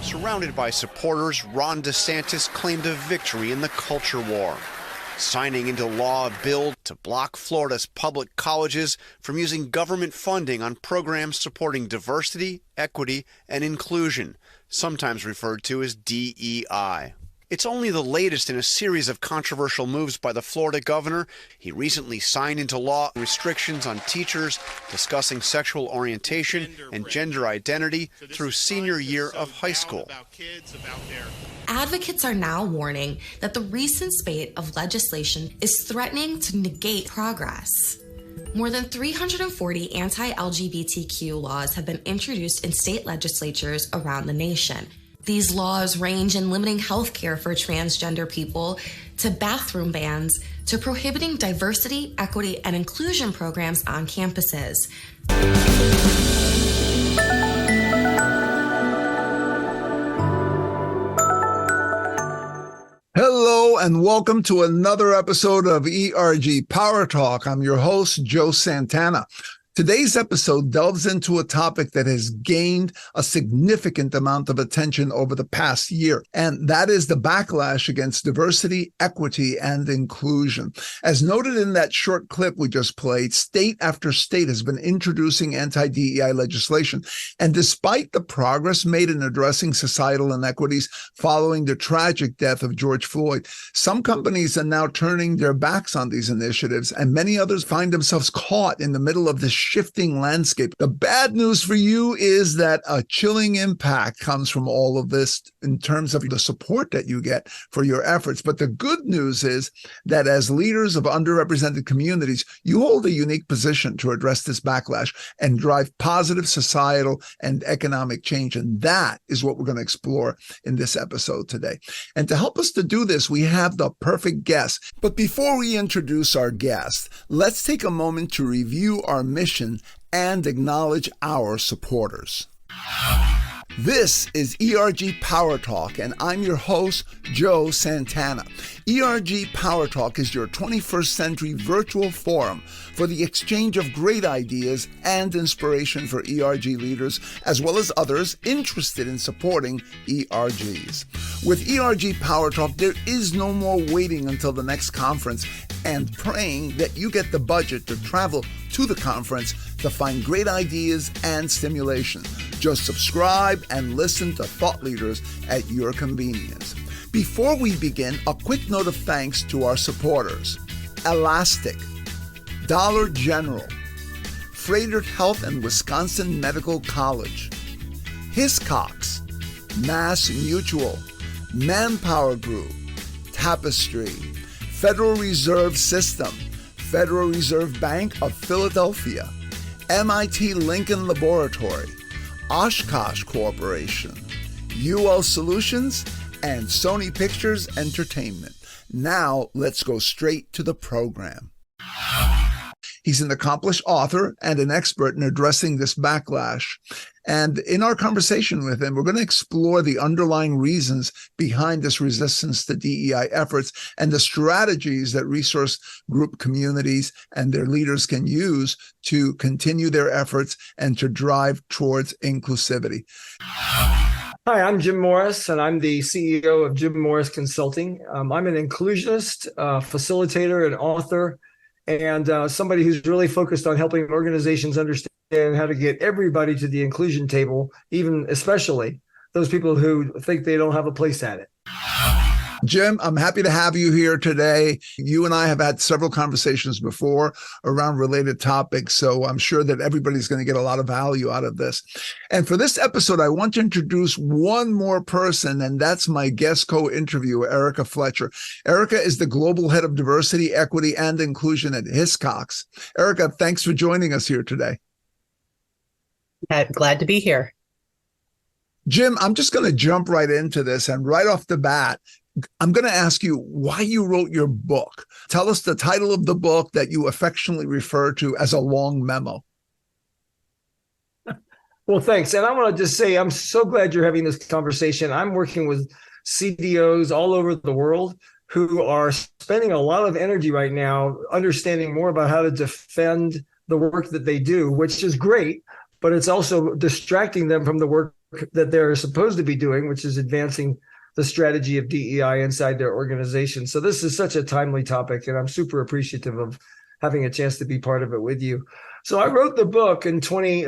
Surrounded by supporters, Ron DeSantis claimed a victory in the culture war, signing into law a bill to block Florida's public colleges from using government funding on programs supporting diversity, equity, and inclusion, sometimes referred to as DEI. It's only the latest in a series of controversial moves by the Florida governor. He recently signed into law restrictions on teachers discussing sexual orientation and gender identity through senior year of high school. Advocates are now warning that the recent spate of legislation is threatening to negate progress. More than 340 anti-LGBTQ laws have been introduced in state legislatures around the nation. These laws range in limiting health care for transgender people, to bathroom bans, to prohibiting diversity, equity, and inclusion programs on campuses. Hello and welcome to another episode of ERG PowerTalk. I'm your host, Joe Santana. Today's episode delves into a topic that has gained a significant amount of attention over the past year, and that is the backlash against diversity, equity, and inclusion. As noted in that short clip we just played, state after state has been introducing anti-DEI legislation, and despite the progress made in addressing societal inequities following the tragic death of George Floyd, some companies are now turning their backs on these initiatives, and many others find themselves caught in the middle of this shifting landscape. The bad news for you is that a chilling impact comes from all of this in terms of the support that you get for your efforts. But the good news is that as leaders of underrepresented communities, you hold a unique position to address this backlash and drive positive societal and economic change. And that is what we're going to explore in this episode today. And to help us to do this, we have the perfect guest. But before we introduce our guest, let's take a moment to review our mission and acknowledge our supporters. This is ERG PowerTalk, and I'm your host, Joe Santana. ERG PowerTalk is your 21st century virtual forum for the exchange of great ideas and inspiration for ERG leaders, as well as others interested in supporting ERGs. With ERG PowerTalk, there is no more waiting until the next conference and praying that you get the budget to travel to the conference to find great ideas and stimulation. Just subscribe and listen to thought leaders at your convenience. Before we begin, a quick note of thanks to our supporters: Elastic, Dollar General, Freighter Health and Wisconsin Medical College, Hiscox, Mass Mutual, Manpower Group, Tapestry, Federal Reserve System, Federal Reserve Bank of Philadelphia, MIT Lincoln Laboratory, Oshkosh Corporation, UL Solutions, and Sony Pictures Entertainment. Now, let's go straight to the program. He's an accomplished author and an expert in addressing this backlash. And in our conversation with him, we're going to explore the underlying reasons behind this resistance to DEI efforts and the strategies that resource group communities and their leaders can use to continue their efforts and to drive towards inclusivity. Hi, I'm Jim Morris, and I'm the CEO of Jim Morris Consulting. I'm an inclusionist, facilitator, and author, and somebody who's really focused on helping organizations understand how to get everybody to the inclusion table, even especially those people who think they don't have a place at it. Jim, I'm happy to have you here today. You and I have had several conversations before around related topics, so I'm sure that everybody's going to get a lot of value out of this. And for this episode, I want to introduce one more person, and that's my guest co-interviewer, Erica Fletcher. Erica is the Global Head of Diversity, Equity, and Inclusion at Hiscox. Erica, thanks for joining us here today. Glad to be here. Jim, I'm just going to jump right into this, and right off the bat, I'm going to ask you why you wrote your book. Tell us the title of the book that you affectionately refer to as a long memo. Well, thanks. And I want to just say, I'm so glad you're having this conversation. I'm working with CDOs all over the world who are spending a lot of energy right now understanding more about how to defend the work that they do, which is great, but it's also distracting them from the work that they're supposed to be doing, which is advancing the strategy of DEI inside their organization. So this is such a timely topic, and I'm super appreciative of having a chance to be part of it with you. So I wrote the book in July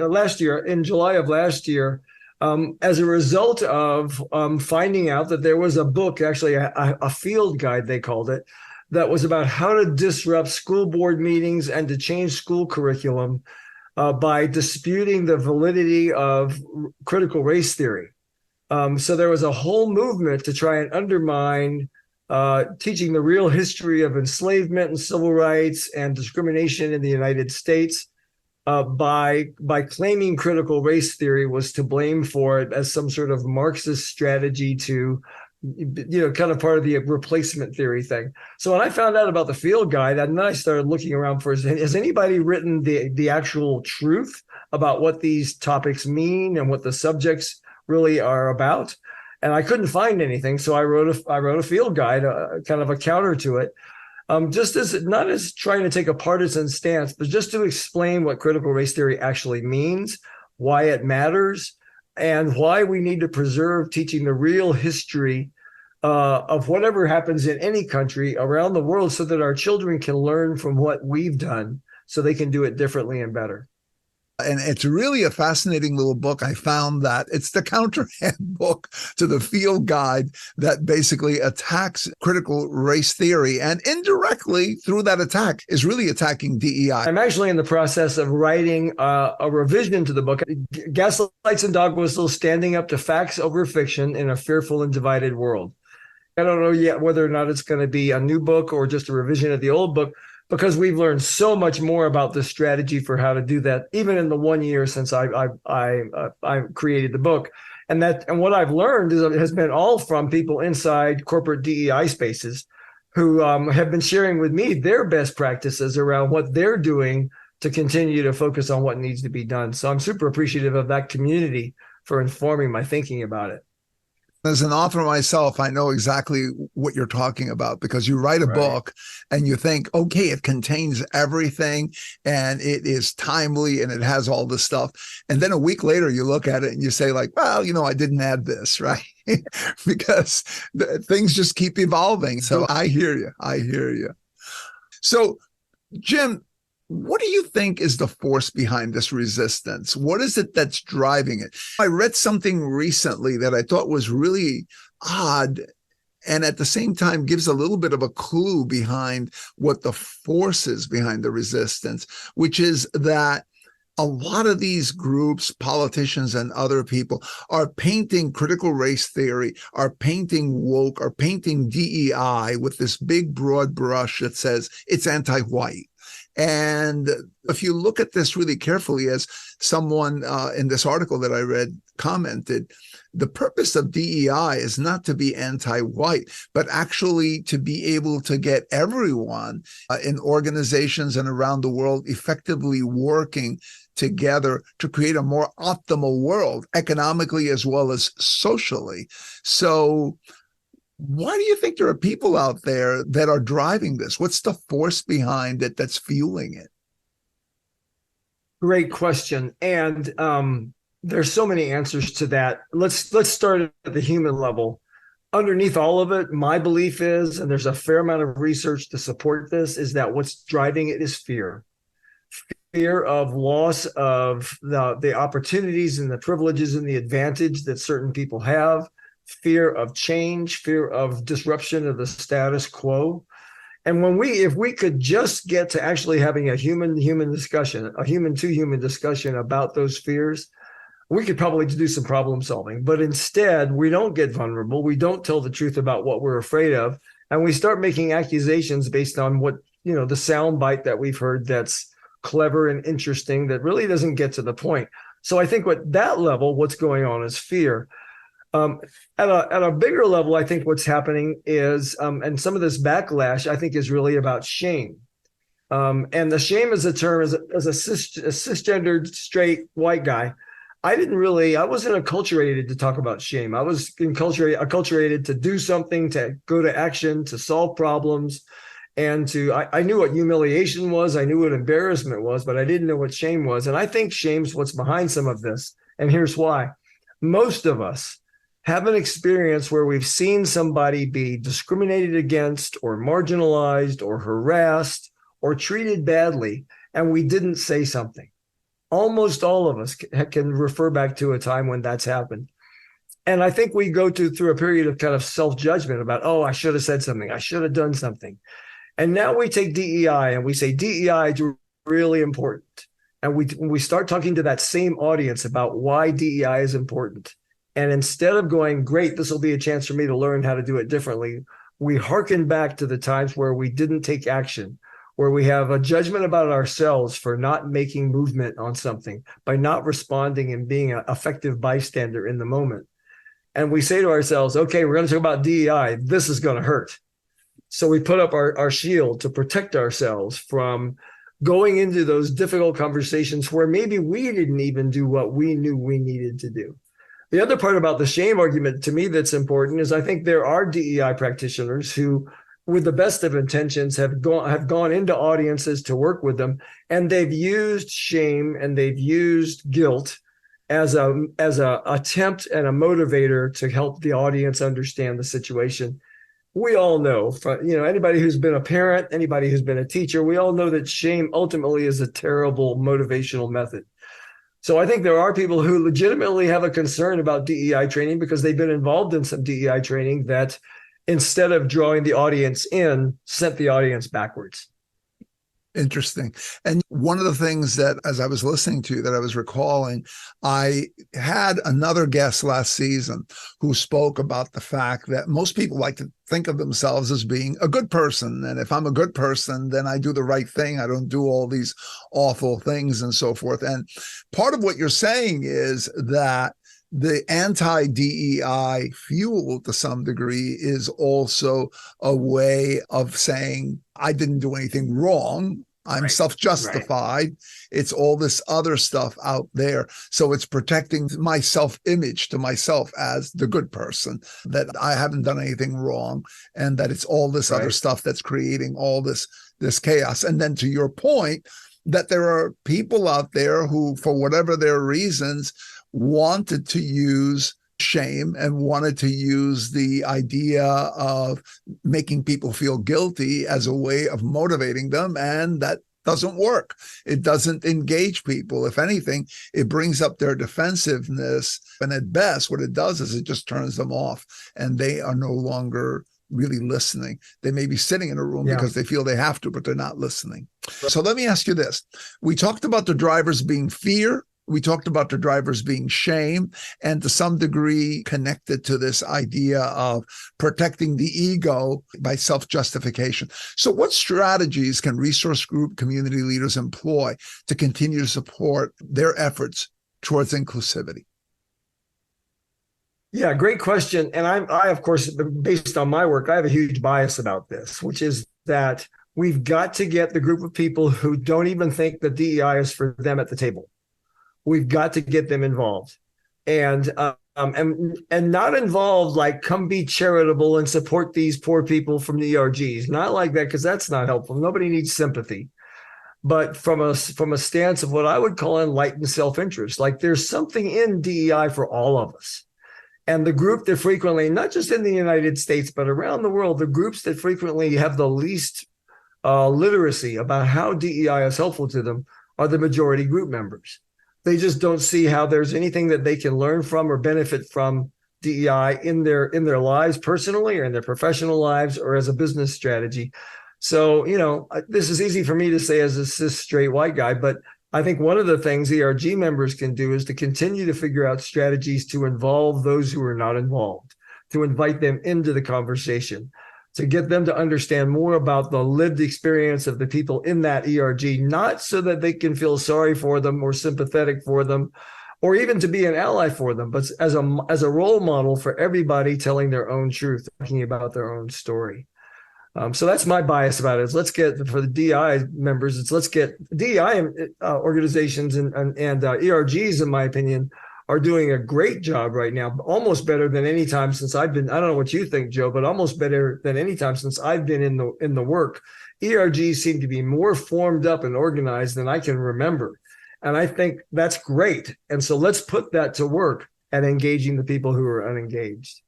of last year, as a result of finding out that there was a book, actually a field guide, they called it, that was about how to disrupt school board meetings and to change school curriculum by disputing the validity of critical race theory. So there was a whole movement to try and undermine teaching the real history of enslavement and civil rights and discrimination in the United States by claiming critical race theory was to blame for it as some sort of Marxist strategy to, kind of part of the replacement theory thing. So when I found out about the field guide, and then I started looking around for, has anybody written the actual truth about what these topics mean and what the subjects really are about? And I couldn't find anything, so I wrote a field guide, kind of a counter to it, just as not as trying to take a partisan stance, but just to explain what critical race theory actually means, why it matters, and why we need to preserve teaching the real history of whatever happens in any country around the world, so that our children can learn from what we've done, so they can do it differently and better. And it's really a fascinating little book. I found that it's the counterhand book to the field guide that basically attacks critical race theory, and indirectly through that attack is really attacking DEI. I'm actually in the process of writing a revision to the book, Gaslights and Dog Whistles, Standing Up to Facts Over Fiction in a Fearful and Divided World. I don't know yet whether or not it's going to be a new book or just a revision of the old book, because we've learned so much more about the strategy for how to do that, even in the 1 year since I created the book. And what I've learned has been all from people inside corporate DEI spaces who have been sharing with me their best practices around what they're doing to continue to focus on what needs to be done. So I'm super appreciative of that community for informing my thinking about it. As an author myself, I know exactly what you're talking about, because you write a book and you think, okay, it contains everything and it is timely and it has all this stuff. And then a week later, you look at it and you say like, well, I didn't add this, right? Because things just keep evolving. So I hear you. So Jim, what do you think is the force behind this resistance? What is it that's driving it? I read something recently that I thought was really odd, and at the same time gives a little bit of a clue behind what the force is behind the resistance, which is that a lot of these groups, politicians and other people, are painting critical race theory, are painting woke, are painting DEI with this big broad brush that says it's anti-white. And if you look at this really carefully, as someone in this article that I read commented, the purpose of DEI is not to be anti-white, but actually to be able to get everyone in organizations and around the world effectively working together to create a more optimal world, economically as well as socially. So why do you think there are people out there that are driving this? What's the force behind it that's fueling it? Great question. And there's so many answers to that. Let's start at the human level. Underneath all of it, my belief is, and there's a fair amount of research to support this, is that what's driving it is fear. Fear of loss of the opportunities and the privileges and the advantage that certain people have. Fear of change, fear of disruption of the status quo. And if we could just get to actually having a human discussion, a human to human discussion about those fears, we could probably do some problem solving. But instead, we don't get vulnerable. We don't tell the truth about what we're afraid of. And we start making accusations based on what, the soundbite that we've heard that's clever and interesting that really doesn't get to the point. So I think at that level, what's going on is fear. At a bigger level, I think what's happening is, and some of this backlash, I think, is really about shame. And the shame is a term, as a cisgendered, straight, white guy, I wasn't acculturated to talk about shame. I was acculturated to do something, to go to action, to solve problems. And I knew what humiliation was. I knew what embarrassment was, but I didn't know what shame was. And I think shame's what's behind some of this. And here's why. most of us have an experience where we've seen somebody be discriminated against or marginalized or harassed or treated badly, and we didn't say something. Almost all of us can refer back to a time when that's happened. And I think we go through a period of kind of self-judgment about, oh, I should have said something. I should have done something. And now we take DEI and we say DEI is really important. And we start talking to that same audience about why DEI is important. And instead of going, great, this will be a chance for me to learn how to do it differently, we hearken back to the times where we didn't take action, where we have a judgment about ourselves for not making movement on something, by not responding and being an effective bystander in the moment. And we say to ourselves, okay, we're going to talk about DEI. This is going to hurt. So we put up our shield to protect ourselves from going into those difficult conversations where maybe we didn't even do what we knew we needed to do. The other part about the shame argument to me that's important is I think there are DEI practitioners who, with the best of intentions, have gone into audiences to work with them, and they've used shame and they've used guilt as a attempt and a motivator to help the audience understand the situation. We all know, anybody who's been a parent, anybody who's been a teacher, we all know that shame ultimately is a terrible motivational method. So I think there are people who legitimately have a concern about DEI training because they've been involved in some DEI training that, instead of drawing the audience in, sent the audience backwards. Interesting. And one of the things that, as I was listening to you, that I was recalling, I had another guest last season who spoke about the fact that most people like to think of themselves as being a good person. And if I'm a good person, then I do the right thing. I don't do all these awful things and so forth. And part of what you're saying is that the anti-DEI fuel, to some degree, is also a way of saying, I didn't do anything wrong. I'm self-justified. Right. It's all this other stuff out there. So it's protecting my self-image to myself as the good person, that I haven't done anything wrong, and that it's all this other stuff that's creating all this chaos. And then to your point, that there are people out there who, for whatever their reasons, wanted to use shame and wanted to use the idea of making people feel guilty as a way of motivating them. And that doesn't work. It doesn't engage people. If anything, it brings up their defensiveness. And at best, what it does is it just turns them off, and they are no longer really listening. They may be sitting in a room because they feel they have to, but they're not listening. So let me ask you this. We talked about the drivers being fear. We talked about the drivers being shame, and to some degree connected to this idea of protecting the ego by self-justification. So what strategies can resource group community leaders employ to continue to support their efforts towards inclusivity? Yeah, great question. And I, of course, based on my work, I have a huge bias about this, which is that we've got to get the group of people who don't even think that DEI is for them at the table. We've got to get them involved, and not involved like, come be charitable and support these poor people from the ERGs. Not like that, because that's not helpful. Nobody needs sympathy. But from a stance of what I would call enlightened self-interest, like there's something in DEI for all of us. And the group that frequently, not just in the United States, but around the world, the groups that frequently have the least literacy about how DEI is helpful to them are the majority group members. They just don't see how there's anything that they can learn from or benefit from DEI in their lives personally, or in their professional lives, or as a business strategy. So, this is easy for me to say as a cis straight white guy, but I think one of the things ERG members can do is to continue to figure out strategies to involve those who are not involved, to invite them into the conversation, to get them to understand more about the lived experience of the people in that ERG, not so that they can feel sorry for them or sympathetic for them, or even to be an ally for them, but as a role model for everybody telling their own truth, talking about their own story. So that's my bias about it. Let's get, for the DEI members, let's get DEI organizations and ERGs, in my opinion, are doing a great job right now, almost better than any time since I've been. I don't know what you think, Joe, but almost better than any time since I've been in the work. ERGs seem to be more formed up and organized than I can remember. And I think that's great. And so let's put that to work. and engaging the people who are unengaged.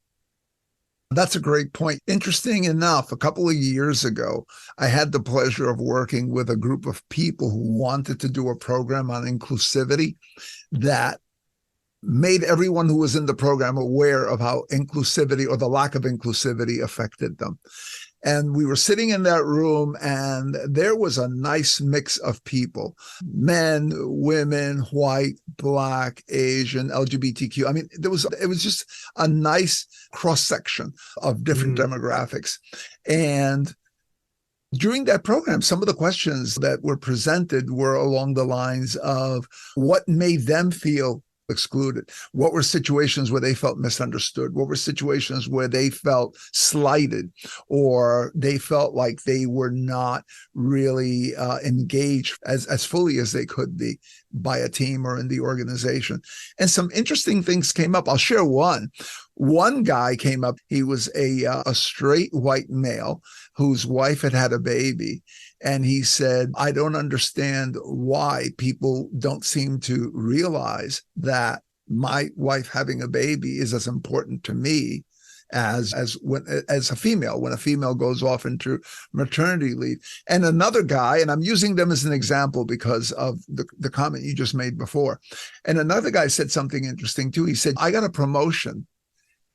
That's a great point. Interesting enough, a couple of years ago, I had the pleasure of working with a group of people who wanted to do a program on inclusivity that made everyone who was in the program aware of how inclusivity or the lack of inclusivity affected them. And we were sitting in that room, and there was a nice mix of people, men, women, white, Black, Asian, LGBTQ. I mean, it was just a nice cross-section of different demographics. And during that program, some of the questions that were presented were along the lines of what made them feel excluded. What were situations where they felt misunderstood? What were situations where they felt slighted, or they felt like they were not really engaged as fully as they could be by a team or in the organization? And some interesting things came up. I'll share one. One guy came up. He was a straight white male whose wife had a baby. And he said, I don't understand why people don't seem to realize that my wife having a baby is as important to me as a female, when a female goes off into maternity leave. And another guy, and I'm using them as an example because of the comment you just made before. And another guy said something interesting too. He said, I got a promotion,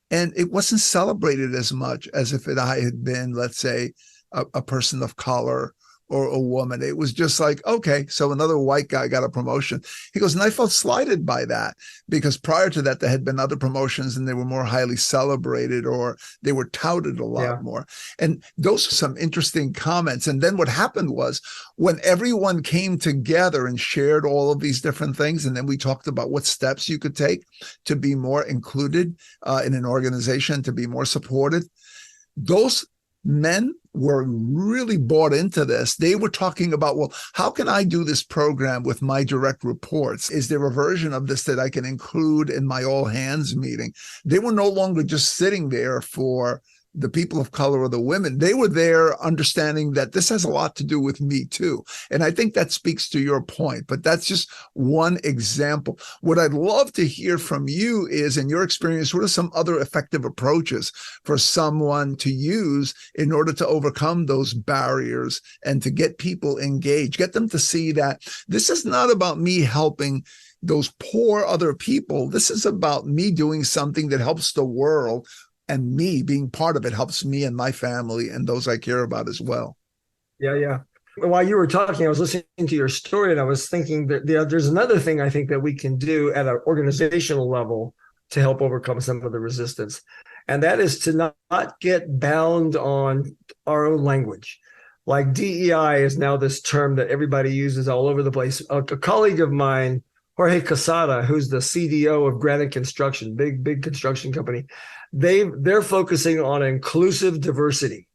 and it wasn't celebrated as much as if I had been, let's say, a person of color or a woman. It was just like, okay, so another white guy got a promotion. He goes, and I felt slighted by that, because prior to that, there had been other promotions and they were more highly celebrated, or they were touted a lot more. And those are some interesting comments. And then what happened was, when everyone came together and shared all of these different things, and then we talked about what steps you could take to be more included in an organization, to be more supported, those men were really bought into this. They were talking about, well, how can I do this program with my direct reports? Is there a version of this that I can include in my all hands meeting? They were no longer just sitting there for the people of color or the women. They were there understanding that this has a lot to do with me too. And I think that speaks to your point, but that's just one example. What I'd love to hear from you is, in your experience, what are some other effective approaches for someone to use in order to overcome those barriers and to get people engaged, get them to see that this is not about me helping those poor other people. This is about me doing something that helps the world, and me being part of it helps me and my family and those I care about as well. Yeah. While you were talking, I was listening to your story, and I was thinking that there's another thing I think that we can do at an organizational level to help overcome some of the resistance. And that is to not get bound on our own language. Like DEI is now this term that everybody uses all over the place. A colleague of mine, Jorge Casada, who's the CDO of Granite Construction, big construction company, they're focusing on inclusive diversity.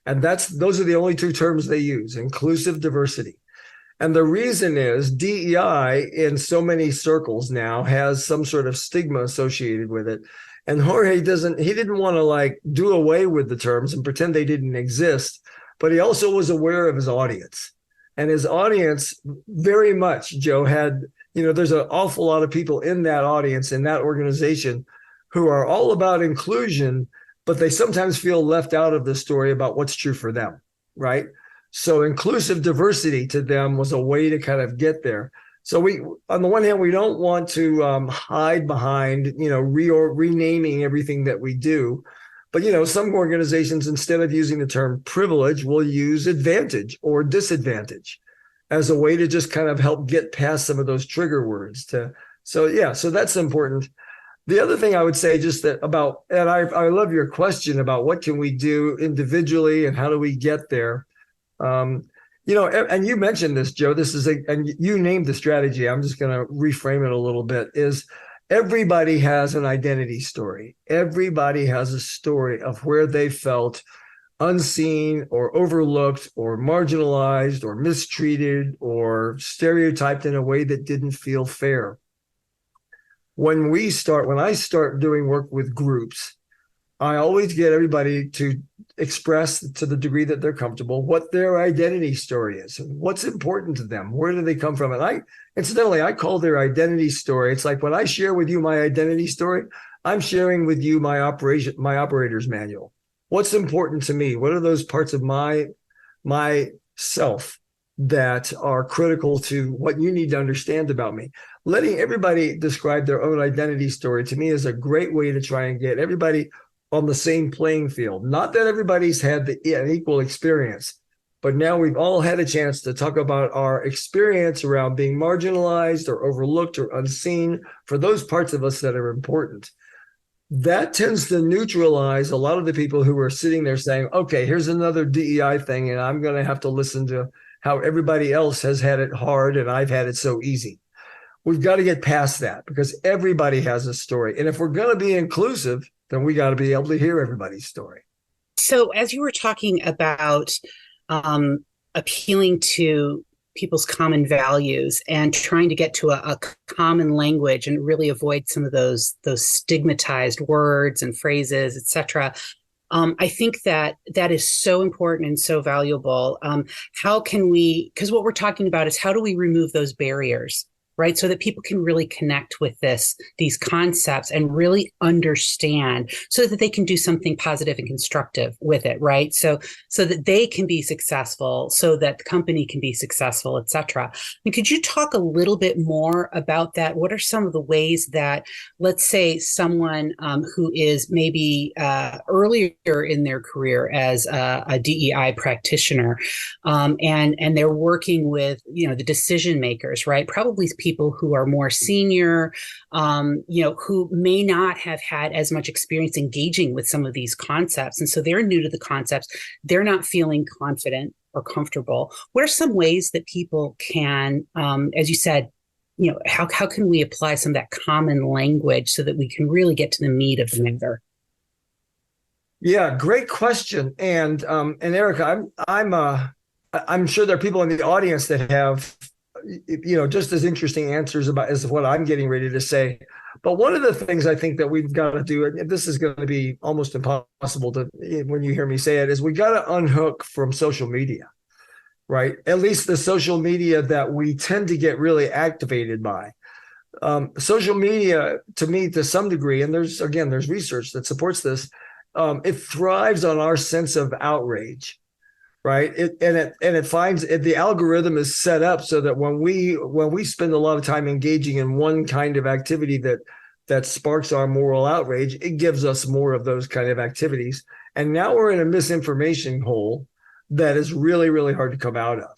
And those are the only two terms they use, inclusive diversity. And the reason is DEI in so many circles now has some sort of stigma associated with it. And Jorge didn't want to do away with the terms and pretend they didn't exist, but he also was aware of his audience. And his audience very much, Joe, there's an awful lot of people in that audience, in that organization, who are all about inclusion, but they sometimes feel left out of the story about what's true for them, right? So inclusive diversity to them was a way to kind of get there. So on the one hand, we don't want to hide behind, renaming everything that we do. But, some organizations, instead of using the term privilege, will use advantage or disadvantage as a way to just kind of help get past some of those trigger words. So that's important. The other thing I would say and I love your question about what can we do individually and how do we get there? And you mentioned this, Joe, and you named the strategy. I'm just going to reframe it a little bit, is everybody has an identity story. Everybody has a story of where they felt unseen or overlooked or marginalized or mistreated or stereotyped in a way that didn't feel fair. When I start doing work with groups, I always get everybody to express, to the degree that they're comfortable, what their identity story is, what's important to them, where do they come from. And incidentally, I call their identity story. It's like when I share with you my identity story, I'm sharing with you my operator's manual. What's important to me? What are those parts of my self that are critical to what you need to understand about me? Letting everybody describe their own identity story, to me, is a great way to try and get everybody on the same playing field. Not that everybody's had an equal experience, but now we've all had a chance to talk about our experience around being marginalized or overlooked or unseen for those parts of us that are important. That tends to neutralize a lot of the people who are sitting there saying, okay, here's another DEI thing, and I'm going to have to listen to how everybody else has had it hard and I've had it so easy. We've got to get past that, because everybody has a story. And if we're going to be inclusive, then we got to be able to hear everybody's story. So as you were talking about appealing to people's common values and trying to get to a common language and really avoid some of those stigmatized words and phrases, et cetera, I think that is so important and so valuable. How can we, because what we're talking about is how do we remove those barriers, right? So that people can really connect with these concepts and really understand, so that they can do something positive and constructive with it, right? So that they can be successful, so that the company can be successful, et cetera. And could you talk a little bit more about that? What are some of the ways that, let's say, someone who is maybe earlier in their career as a DEI practitioner, and they're working with, the decision makers, right? Probably people who are more senior, who may not have had as much experience engaging with some of these concepts. And so they're new to the concepts. They're not feeling confident or comfortable. What are some ways that people can, as you said, how can we apply some of that common language so that we can really get to the meat of the matter? Yeah, great question. And Erica, I'm sure there are people in the audience that have just as interesting answers as what I'm getting ready to say. But one of the things I think that we've got to do, and this is going to be almost impossible when you hear me say it, is we got to unhook from social media, right? At least the social media that we tend to get really activated by. Social media, to me, to some degree, and there's research that supports this, it thrives on our sense of outrage. Right. It finds the algorithm is set up so that when we spend a lot of time engaging in one kind of activity that sparks our moral outrage, it gives us more of those kind of activities. And now we're in a misinformation hole that is really, really hard to come out of.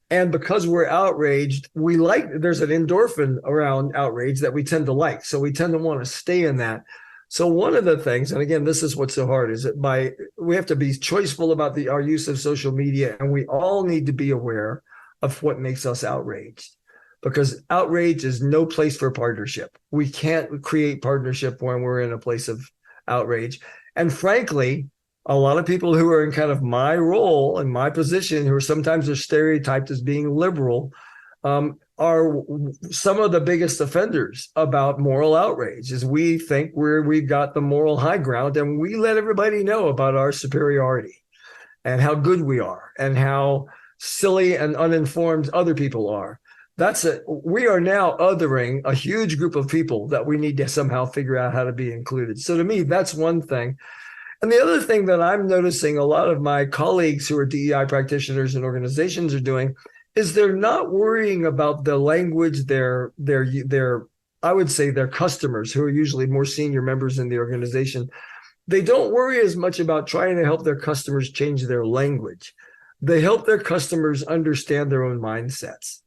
And because we're outraged, there's an endorphin around outrage that we tend to like. So we tend to want to stay in that. So one of the things, and again, this is what's so hard, is that we have to be choiceful about our use of social media, and we all need to be aware of what makes us outraged, because outrage is no place for partnership. We can't create partnership when we're in a place of outrage. And frankly, a lot of people who are in kind of my role and my position, who are sometimes are stereotyped as being liberal, are some of the biggest offenders about moral outrage. Is we think we've got the moral high ground, and we let everybody know about our superiority and how good we are and how silly and uninformed other people are. We are now othering a huge group of people that we need to somehow figure out how to be included. So to me, that's one thing. And the other thing that I'm noticing a lot of my colleagues who are DEI practitioners and organizations are doing is they're not worrying about the language their I would say their customers, who are usually more senior members in the organization. They don't worry as much about trying to help their customers change their language. They help their customers understand their own mindsets.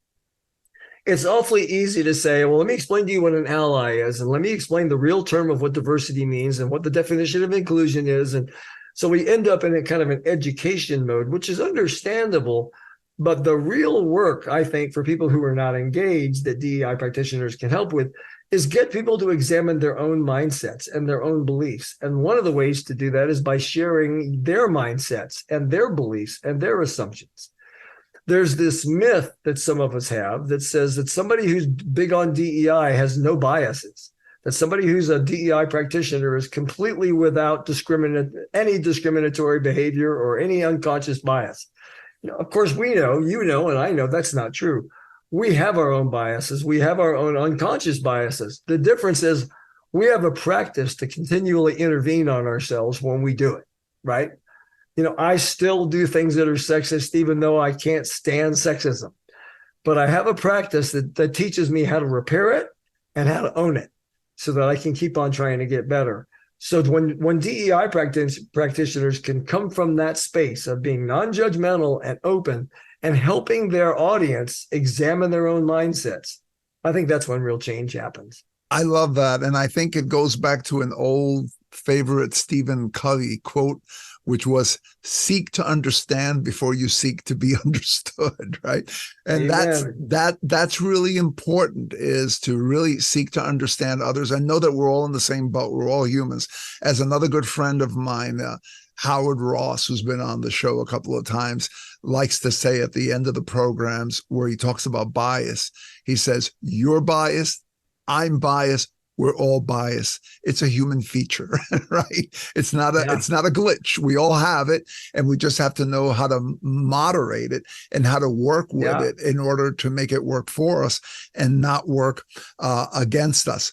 It's awfully easy to say, well, let me explain to you what an ally is, and let me explain the real term of what diversity means and what the definition of inclusion is. And so we end up in a kind of an education mode, which is understandable. But the real work, I think, for people who are not engaged that DEI practitioners can help with is get people to examine their own mindsets and their own beliefs. And one of the ways to do that is by sharing their mindsets and their beliefs and their assumptions. There's this myth that some of us have that says that somebody who's big on DEI has no biases, that somebody who's a DEI practitioner is completely without any discriminatory behavior or any unconscious bias. Of course, we know, and I know that's not true. We have our own biases. We have our own unconscious biases. The difference is we have a practice to continually intervene on ourselves when we do it, right? I still do things that are sexist, even though I can't stand sexism. But I have a practice that teaches me how to repair it and how to own it so that I can keep on trying to get better. So when DEI practitioners can come from that space of being non-judgmental and open and helping their audience examine their own mindsets, I think that's when real change happens. I love that. And I think it goes back to an old favorite Stephen Covey quote, which was, seek to understand before you seek to be understood, right? And that's really important, is to really seek to understand others and know that we're all in the same boat. We're all humans. As another good friend of mine, Howard Ross, who's been on the show a couple of times, likes to say at the end of the programs where he talks about bias, he says, you're biased, I'm biased, we're all biased. It's a human feature, right? It's not a glitch. We all have it, and we just have to know how to moderate it and how to work with it in order to make it work for us and not work against us.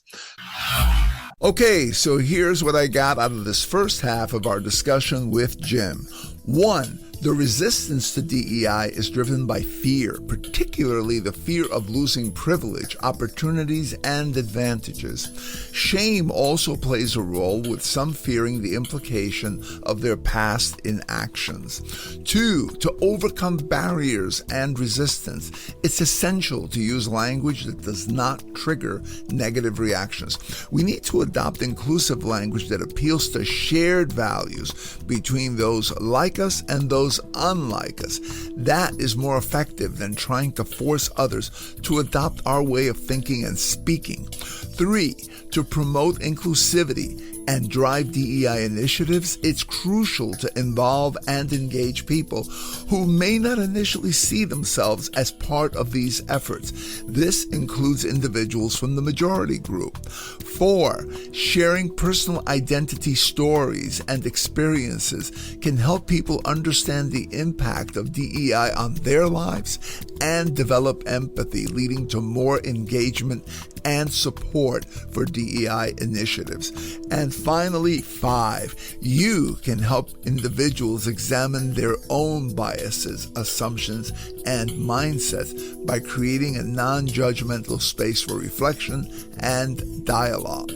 Okay, so here's what I got out of this first half of our discussion with Jim. 1, the resistance to DEI is driven by fear, particularly the fear of losing privilege, opportunities, and advantages. Shame also plays a role, with some fearing the implication of their past inactions. 2, to overcome barriers and resistance, it's essential to use language that does not trigger negative reactions. We need to adopt inclusive language that appeals to shared values between those like us and those unlike us. That is more effective than trying to force others to adopt our way of thinking and speaking. 3, to promote inclusivity and drive DEI initiatives, it's crucial to involve and engage people who may not initially see themselves as part of these efforts. This includes individuals from the majority group. 4, sharing personal identity stories and experiences can help people understand the impact of DEI on their lives and develop empathy, leading to more engagement and support for DEI initiatives. And finally, 5, you can help individuals examine their own biases, assumptions, and mindsets by creating a non-judgmental space for reflection and dialogue.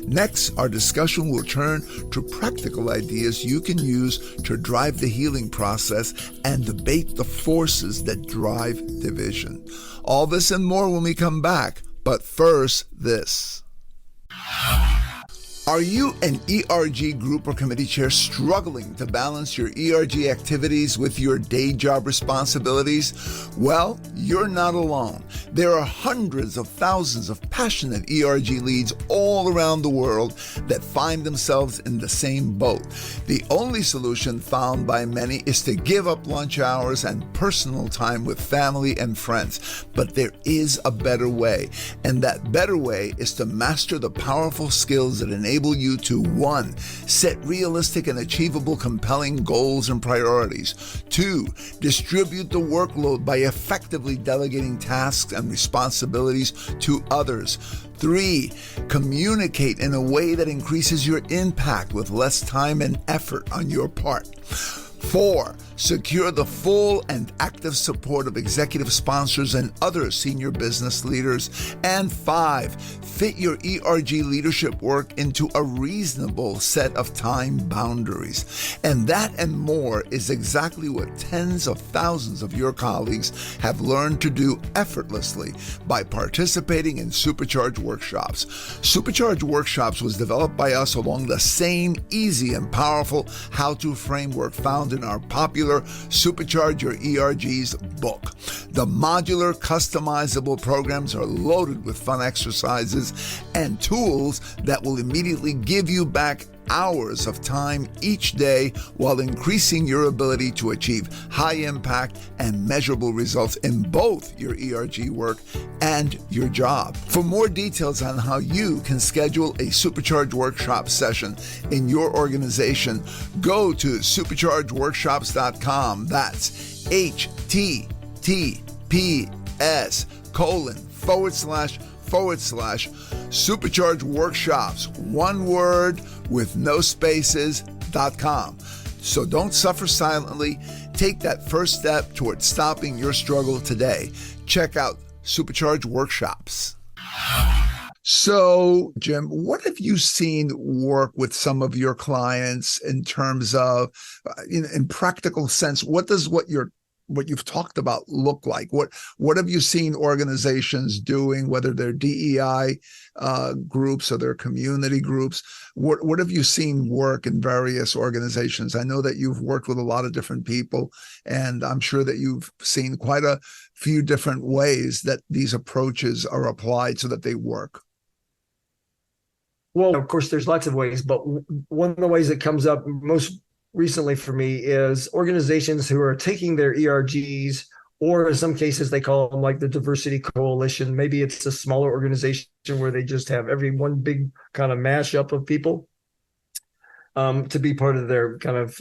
Next, our discussion will turn to practical ideas you can use to drive the healing process and debate the forces that drive division. All this and more when we come back. But first, this. Are you an ERG group or committee chair struggling to balance your ERG activities with your day job responsibilities? Well, you're not alone. There are hundreds of thousands of passionate ERG leads all around the world that find themselves in the same boat. The only solution found by many is to give up lunch hours and personal time with family and friends. But there is a better way, and that better way is to master the powerful skills that enable you to 1, set realistic and achievable compelling goals and priorities. 2, distribute the workload by effectively delegating tasks and responsibilities to others. 3, communicate in a way that increases your impact with less time and effort on your part. 4, secure the full and active support of executive sponsors and other senior business leaders. And 5, fit your ERG leadership work into a reasonable set of time boundaries. And that and more is exactly what tens of thousands of your colleagues have learned to do effortlessly by participating in Supercharge Workshops. Supercharge Workshops was developed by us along the same easy and powerful how-to framework found in our popular Supercharge Your ERGs book. The modular, customizable programs are loaded with fun exercises and tools that will immediately give you back hours of time each day while increasing your ability to achieve high impact and measurable results in both your ERG work and your job. For more details on how you can schedule a Supercharge Workshop session in your organization, go to superchargeworkshops.com. That's https:// Supercharge Workshops, one word with no spaces.com. So don't suffer silently. Take that first step towards stopping your struggle today. Check out Supercharge Workshops. So, Jim, what have you seen work with some of your clients in terms of, in practical sense, what you've talked about look like? What have you seen organizations doing, whether they're DEI groups or their community groups? What have you seen work in various organizations? I know that you've worked with a lot of different people, and I'm sure that you've seen quite a few different ways that these approaches are applied so that they work. Well, of course, there's lots of ways, but one of the ways that comes up most recently for me is organizations who are taking their ERGs, or in some cases they call them like the diversity coalition. Maybe it's a smaller organization where they just have every one big kind of mashup of people to be part of their kind of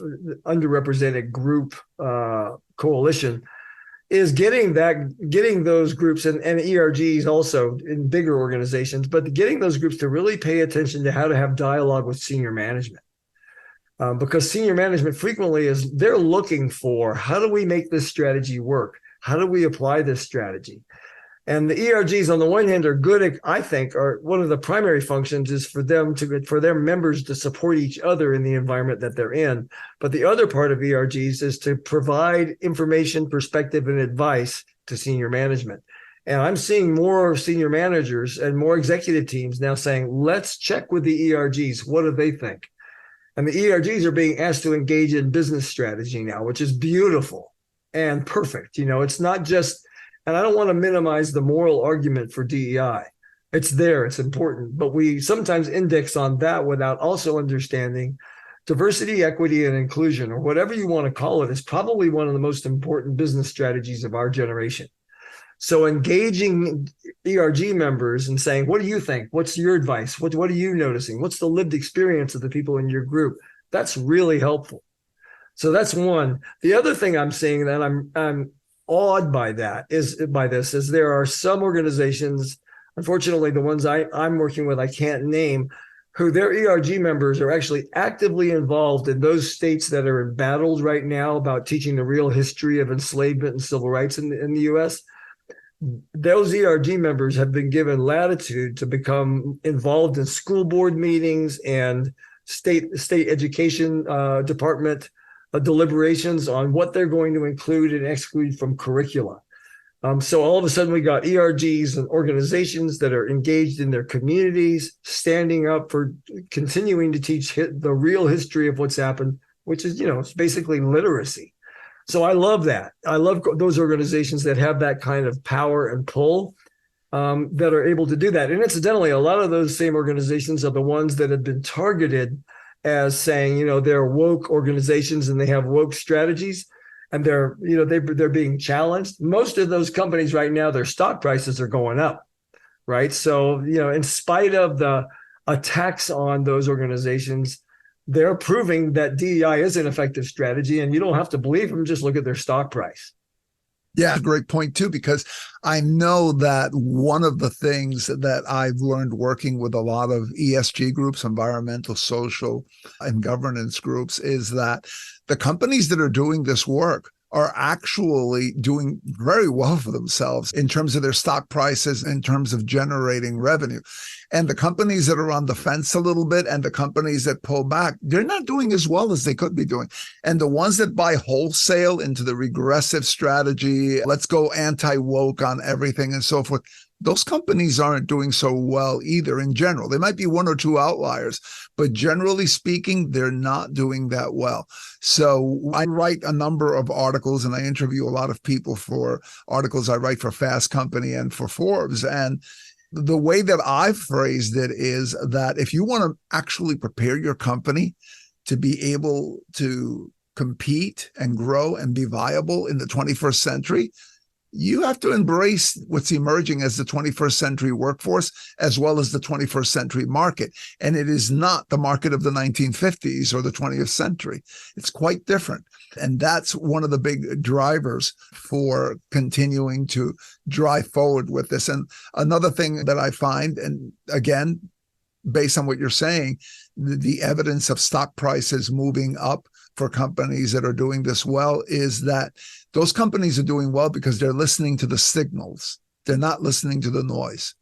underrepresented group coalition. Is getting those groups and ERGs also in bigger organizations, but getting those groups to really pay attention to how to have dialogue with senior management. Because senior management frequently they're looking for, how do we make this strategy work? How do we apply this strategy? And the ERGs on the one hand are good at, I think, are one of the primary functions is for their members to support each other in the environment that they're in. But the other part of ERGs is to provide information, perspective, and advice to senior management. And I'm seeing more senior managers and more executive teams now saying, let's check with the ERGs. What do they think? And the ERGs are being asked to engage in business strategy now, which is beautiful and perfect. It's not just, and I don't want to minimize the moral argument for DEI. It's there, it's important, but we sometimes index on that without also understanding diversity, equity, and inclusion, or whatever you want to call it, is probably one of the most important business strategies of our generation. So engaging ERG members and saying, what do you think? What's your advice? What are you noticing? What's the lived experience of the people in your group? That's really helpful. So that's one. The other thing I'm seeing that I'm awed by is there are some organizations, unfortunately the ones I'm working with I can't name, who their ERG members are actually actively involved in those states that are embattled right now about teaching the real history of enslavement and civil rights in the U.S. Those ERG members have been given latitude to become involved in school board meetings and state education department deliberations on what they're going to include and exclude from curricula. So all of a sudden we got ERGs and organizations that are engaged in their communities, standing up for continuing to teach the real history of what's happened, which is, it's basically literacy. So I love that. I love those organizations that have that kind of power and pull that are able to do that. And incidentally, a lot of those same organizations are the ones that have been targeted as saying, they're woke organizations and they have woke strategies, and they're being challenged. Most of those companies right now, their stock prices are going up, right? So, in spite of the attacks on those organizations, they're proving that DEI is an effective strategy, and you don't have to believe them, just look at their stock price. Yeah, great point too, because I know that one of the things that I've learned working with a lot of ESG groups, environmental, social, and governance groups, is that the companies that are doing this work are actually doing very well for themselves in terms of their stock prices, in terms of generating revenue. And the companies that are on the fence a little bit and the companies that pull back, they're not doing as well as they could be doing. And the ones that buy wholesale into the regressive strategy, let's go anti-woke on everything and so forth, those companies aren't doing so well either in general. There might be one or two outliers, but generally speaking, they're not doing that well. So I write a number of articles and I interview a lot of people for articles I write for Fast Company and for Forbes. And the way that I've phrased it is that if you want to actually prepare your company to be able to compete and grow and be viable in the 21st century, you have to embrace what's emerging as the 21st century workforce, as well as the 21st century market. And it is not the market of the 1950s or the 20th century. It's quite different. And that's one of the big drivers for continuing to drive forward with this. And another thing that I find, and again, based on what you're saying, the evidence of stock prices moving up for companies that are doing this well is that those companies are doing well because they're listening to the signals. They're not listening to the noise.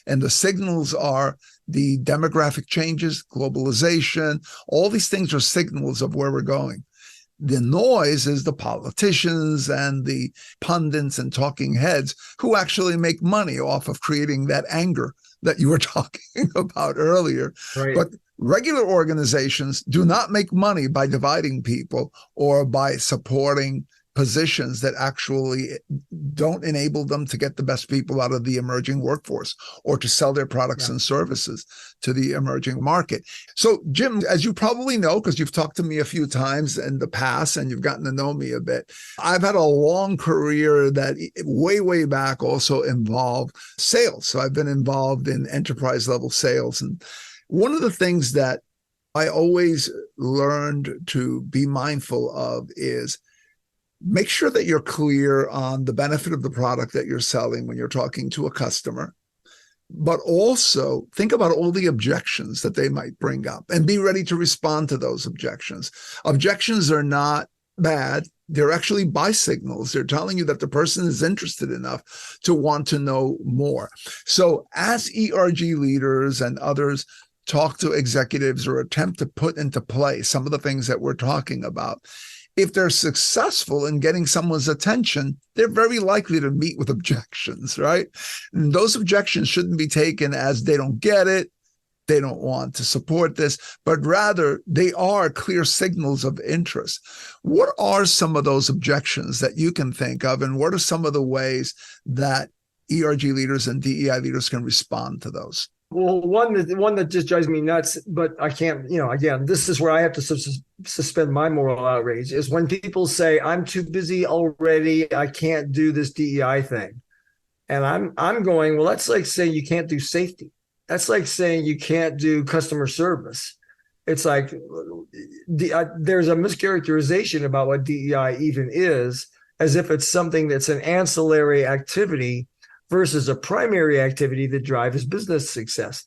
And the signals are the demographic changes, globalization, all these things are signals of where we're going. The noise is the politicians and the pundits and talking heads who actually make money off of creating that anger that you were talking about earlier. Right. But regular organizations do not make money by dividing people or by supporting positions that actually don't enable them to get the best people out of the emerging workforce or to sell their products and services to the emerging market. So, Jim, as you probably know, because you've talked to me a few times in the past and you've gotten to know me a bit, I've had a long career that way back also involved sales. So I've been involved in enterprise level sales. And one of the things that I always learned to be mindful of is make sure that you're clear on the benefit of the product that you're selling when you're talking to a customer, but also think about all the objections that they might bring up and be ready to respond to those objections. Objections are not bad. They're actually buy signals. They're telling you that the person is interested enough to want to know more. So as ERG leaders and others talk to executives or attempt to put into play some of the things that we're talking about, if they're successful in getting someone's attention, they're very likely to meet with objections, right? And those objections shouldn't be taken as they don't get it, they don't want to support this, but rather they are clear signals of interest. What are some of those objections that you can think of, and what are some of the ways that ERG leaders and DEI leaders can respond to those? Well, one that just drives me nuts, but I can't, again, this is where I have to suspend my moral outrage, is when people say, I'm too busy already, I can't do this DEI thing. And I'm going, well, that's like saying you can't do safety. That's like saying you can't do customer service. It's like there's a mischaracterization about what DEI even is, as if it's something that's an ancillary activity versus a primary activity that drives business success.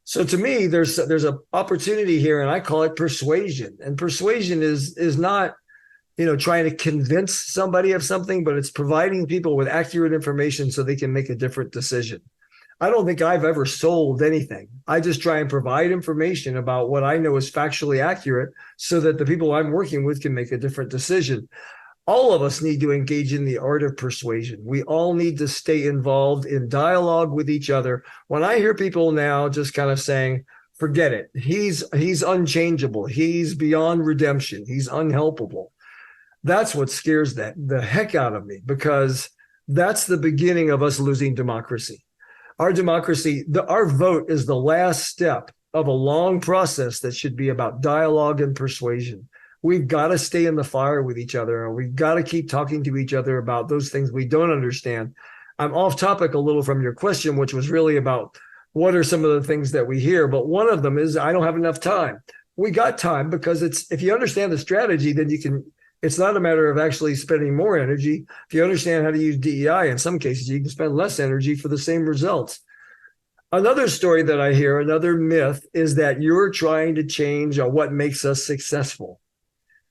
So to me, there's an opportunity here, and I call it persuasion. And persuasion is not, trying to convince somebody of something, but it's providing people with accurate information so they can make a different decision. I don't think I've ever sold anything. I just try and provide information about what I know is factually accurate so that the people I'm working with can make a different decision. All of us need to engage in the art of persuasion. We all need to stay involved in dialogue with each other. When I hear people now just kind of saying, forget it, he's unchangeable, he's beyond redemption, he's unhelpable, that's what scares the heck out of me, because that's the beginning of us losing democracy. Our democracy, our vote is the last step of a long process that should be about dialogue and persuasion. We've got to stay in the fire with each other, and we've got to keep talking to each other about those things we don't understand. I'm off topic a little from your question, which was really about what are some of the things that we hear. But one of them is I don't have enough time. We got time because if you understand the strategy, then it's not a matter of actually spending more energy. If you understand how to use DEI, in some cases, you can spend less energy for the same results. Another story that I hear, another myth, is that you're trying to change what makes us successful.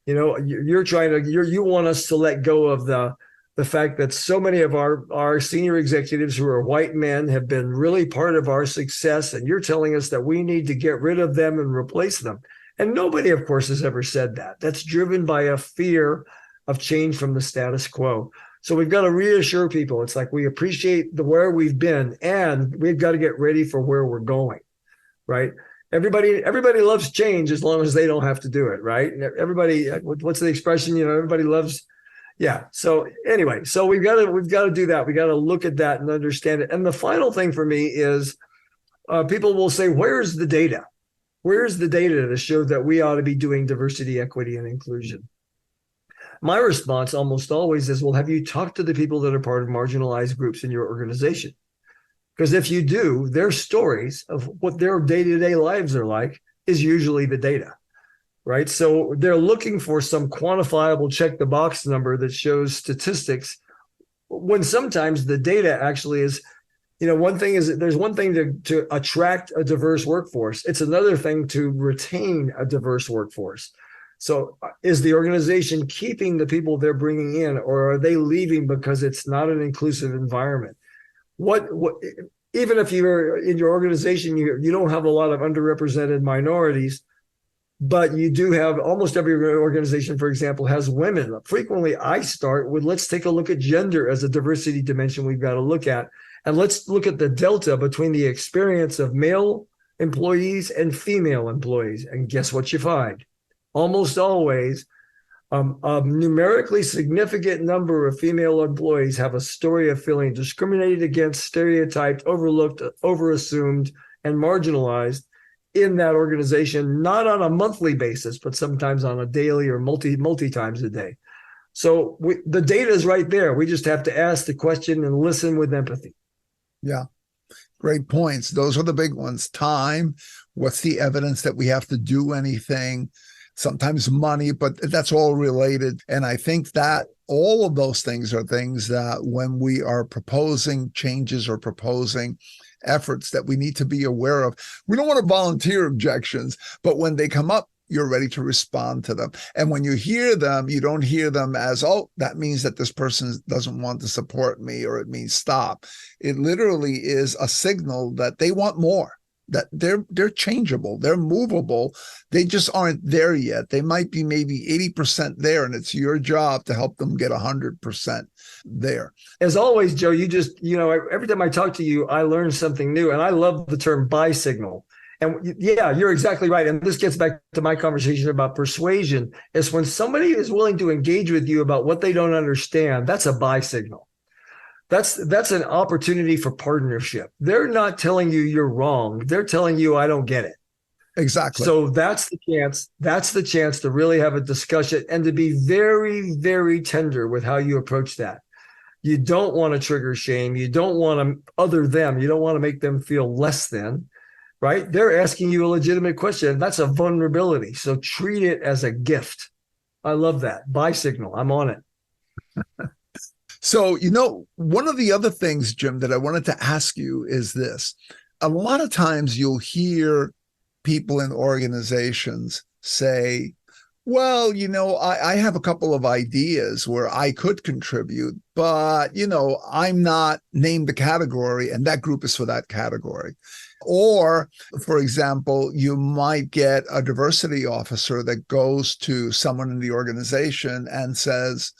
You want us to let go of the fact that so many of our senior executives who are white men have been really part of our success, and you're telling us that we need to get rid of them and replace them. And nobody, of course, has ever said that. That's driven by a fear of change from the status quo. So we've got to reassure people. It's like we appreciate where we've been, and we've got to get ready for where we're going, right? Everybody loves change as long as they don't have to do it, right? And everybody, what's the expression? Everybody loves, Yeah. So anyway, so we've got to do that. We got to look at that and understand it. And the final thing for me is people will say, where's the data? Where's the data to show that we ought to be doing diversity, equity, and inclusion? My response almost always is, well, have you talked to the people that are part of marginalized groups in your organization? Because if you do, their stories of what their day-to-day lives are like is usually the data, right? So they're looking for some quantifiable check the box number that shows statistics, when sometimes the data actually is, one thing is, there's one thing to attract a diverse workforce. It's another thing to retain a diverse workforce. So is the organization keeping the people they're bringing in, or are they leaving because it's not an inclusive environment? What even if you're in your organization, you don't have a lot of underrepresented minorities, but you do have, almost every organization, for example, has women. Frequently, I start with, let's take a look at gender as a diversity dimension we've got to look at. And let's look at the delta between the experience of male employees and female employees. And guess what you find? Almost always, a numerically significant number of female employees have a story of feeling discriminated against, stereotyped, overlooked, overassumed, and marginalized in that organization, not on a monthly basis, but sometimes on a daily or multi times a day. So the data is right there. We just have to ask the question and listen with empathy. Yeah. Great points. Those are the big ones. Time. What's the evidence that we have to do anything? Sometimes money, but that's all related. And I think that all of those things are things that when we are proposing changes or proposing efforts that we need to be aware of. We don't want to volunteer objections, but when they come up, you're ready to respond to them. And when you hear them, you don't hear them as, oh, that means that this person doesn't want to support me, or it means stop. It literally is a signal that they want more, that they're changeable, they're movable. They just aren't there yet. They might be maybe 80% there, and it's your job to help them get 100% there. As always, Joe, every time I talk to you, I learn something new. And I love the term buy signal. And yeah, you're exactly right. And this gets back to my conversation about persuasion. Is when somebody is willing to engage with you about what they don't understand, that's a buy signal. That's an opportunity for partnership. They're not telling you you're wrong. They're telling you, I don't get it. Exactly. So that's the chance. That's the chance to really have a discussion and to be very, very tender with how you approach that. You don't want to trigger shame. You don't want to other them. You don't want to make them feel less than. Right? They're asking you a legitimate question. That's a vulnerability. So treat it as a gift. I love that. Buy signal. I'm on it. So, one of the other things, Jim, that I wanted to ask you is this. A lot of times you'll hear people in organizations say, well, I have a couple of ideas where I could contribute, but, I'm not named the category, and that group is for that category. Or, for example, you might get a diversity officer that goes to someone in the organization and says,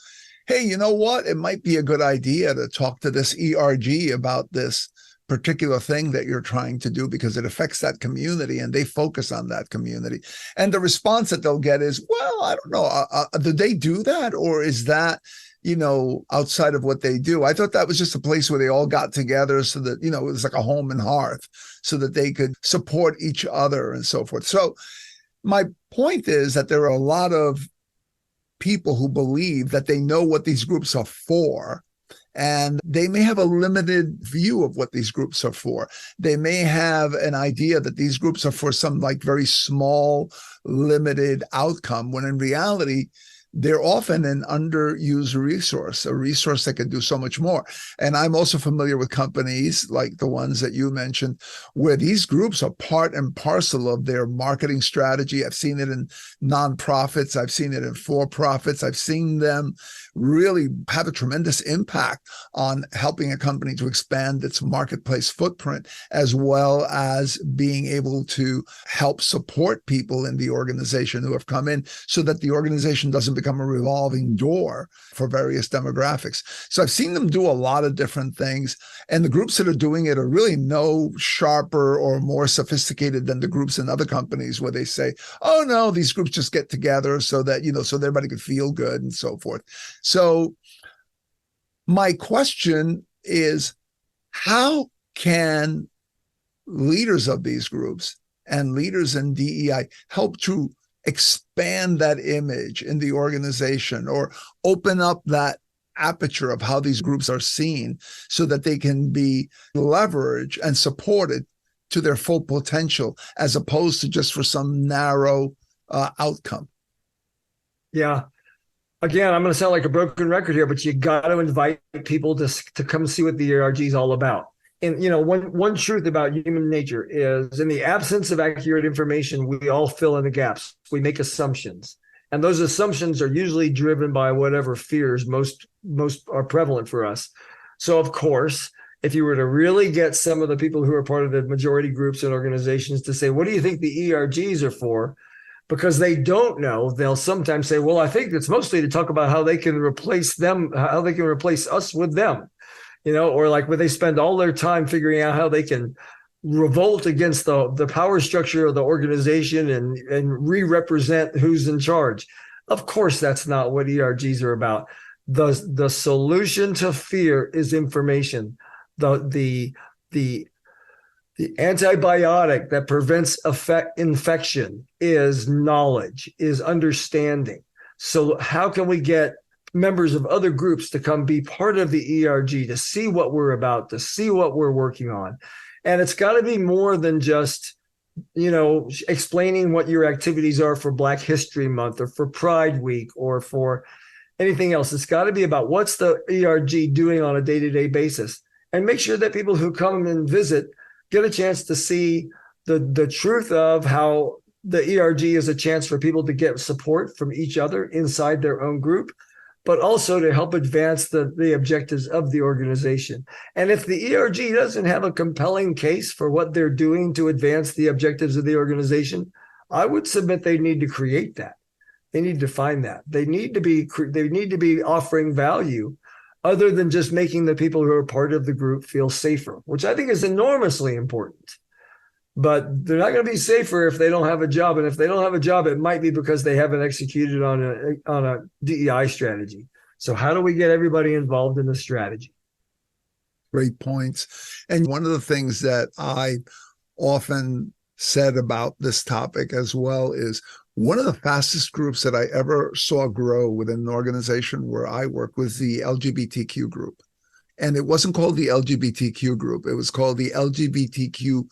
hey, you know what? It might be a good idea to talk to this ERG about this particular thing that you're trying to do because it affects that community, and they focus on that community. And the response that they'll get is, well, I don't know. Do they do that? Or is that, outside of what they do? I thought that was just a place where they all got together so that, it was like a home and hearth so that they could support each other and so forth. So my point is that there are a lot of people who believe that they know what these groups are for, and they may have a limited view of what these groups are for. They may have an idea that these groups are for some very small, limited outcome, when in reality, they're often an underused resource, a resource that can do so much more. And I'm also familiar with companies like the ones that you mentioned, where these groups are part and parcel of their marketing strategy. I've seen it in nonprofits. I've seen it in for-profits. I've seen them really have a tremendous impact on helping a company to expand its marketplace footprint, as well as being able to help support people in the organization who have come in so that the organization doesn't become become a revolving door for various demographics. So I've seen them do a lot of different things. And the groups that are doing it are really no sharper or more sophisticated than the groups in other companies where they say, oh, no, these groups just get together so that, so that everybody could feel good and so forth. So my question is, how can leaders of these groups and leaders in DEI help to expand that image in the organization or open up that aperture of how these groups are seen so that they can be leveraged and supported to their full potential as opposed to just for some narrow outcome? Yeah. Again, I'm going to sound like a broken record here, but you got to invite people to come see what the ERG is all about. And, one truth about human nature is in the absence of accurate information, we all fill in the gaps. We make assumptions. And those assumptions are usually driven by whatever fears most are prevalent for us. So, of course, if you were to really get some of the people who are part of the majority groups and organizations to say, what do you think the ERGs are for? Because they don't know, they'll sometimes say, well, I think it's mostly to talk about how they can replace them, how they can replace us with them, or like where they spend all their time figuring out how they can revolt against the power structure of the organization and re-represent who's in charge. Of course, that's not what ERGs are about. The solution to fear is information. The antibiotic that prevents infection is knowledge, is understanding. So how can we get members of other groups to come be part of the ERG, to see what we're about, to see what we're working on? And it's got to be more than just, explaining what your activities are for Black History Month or for Pride Week or for anything else. It's got to be about what's the ERG doing on a day-to-day basis, and make sure that people who come and visit get a chance to see the truth of how the ERG is a chance for people to get support from each other inside their own group, but also to help advance the objectives of the organization. And if the ERG doesn't have a compelling case for what they're doing to advance the objectives of the organization, I would submit they need to create that. They need to find that. They need to be offering value other than just making the people who are part of the group feel safer, which I think is enormously important. But they're not going to be safer if they don't have a job. And if they don't have a job, it might be because they haven't executed on a DEI strategy. So how do we get everybody involved in the strategy? Great points. And one of the things that I often said about this topic as well is one of the fastest groups that I ever saw grow within an organization where I work was the LGBTQ group. And it wasn't called the LGBTQ group. It was called the LGBTQ